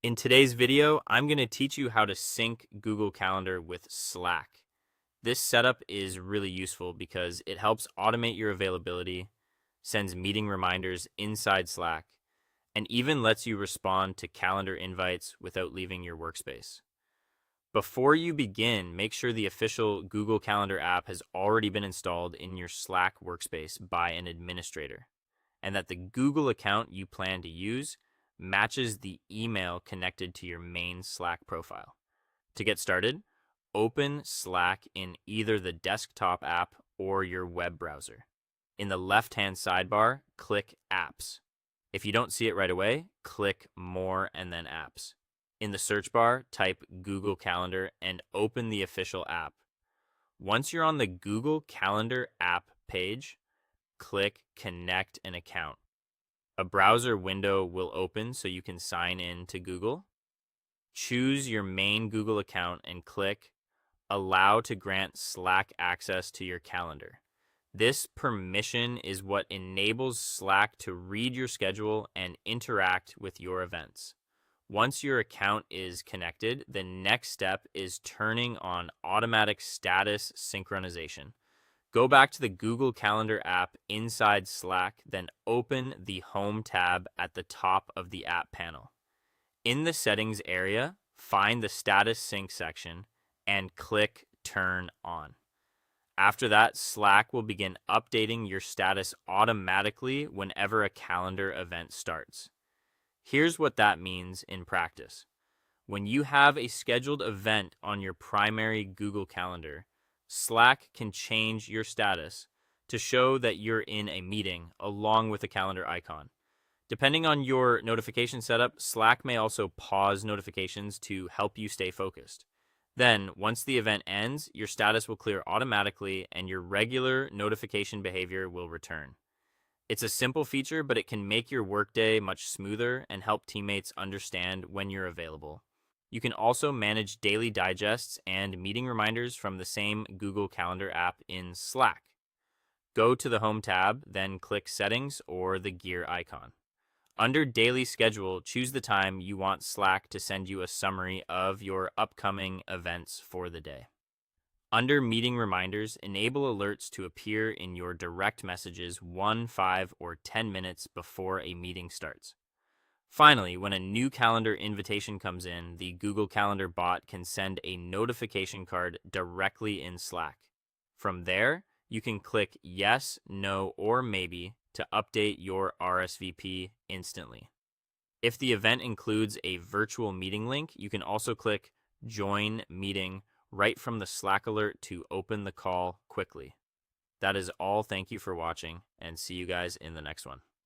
In today's video, I'm going to teach you how to sync Google Calendar with Slack. This setup is really useful because it helps automate your availability, sends meeting reminders inside Slack, and even lets you respond to calendar invites without leaving your workspace. Before you begin, make sure the official Google Calendar app has already been installed in your Slack workspace by an administrator, and that the Google account you plan to use matches the email connected to your main Slack profile. To get started, open Slack in either the desktop app or your web browser. In the left-hand sidebar, click Apps. If you don't see it right away, click More and then Apps. In the search bar, type Google Calendar and open the official app. Once you're on the Google Calendar app page, click Connect an Account. A browser window will open so you can sign in to Google. Choose your main Google account and click Allow to grant Slack access to your calendar. This permission is what enables Slack to read your schedule and interact with your events. Once your account is connected, the next step is turning on automatic status synchronization. Go back to the Google Calendar app inside Slack, then open the Home tab at the top of the app panel. In the Settings area, find the Status Sync section and click Turn On. After that, Slack will begin updating your status automatically whenever a calendar event starts. Here's what that means in practice. When you have a scheduled event on your primary Google Calendar, Slack can change your status to show that you're in a meeting along with a calendar icon. Depending on your notification setup, Slack may also pause notifications to help you stay focused. Then, once the event ends, your status will clear automatically and your regular notification behavior will return. It's a simple feature, but it can make your workday much smoother and help teammates understand when you're available. You can also manage daily digests and meeting reminders from the same Google Calendar app in Slack. Go to the Home tab, then click Settings or the gear icon. Under Daily Schedule, choose the time you want Slack to send you a summary of your upcoming events for the day. Under Meeting Reminders, enable alerts to appear in your direct messages 1, 5, or 10 minutes before a meeting starts. Finally, when a new calendar invitation comes in, the Google Calendar bot can send a notification card directly in Slack. From there, you can click Yes, No, or Maybe to update your RSVP instantly. If the event includes a virtual meeting link, you can also click Join Meeting right from the Slack alert to open the call quickly. That is all. Thank you for watching, and see you guys in the next one.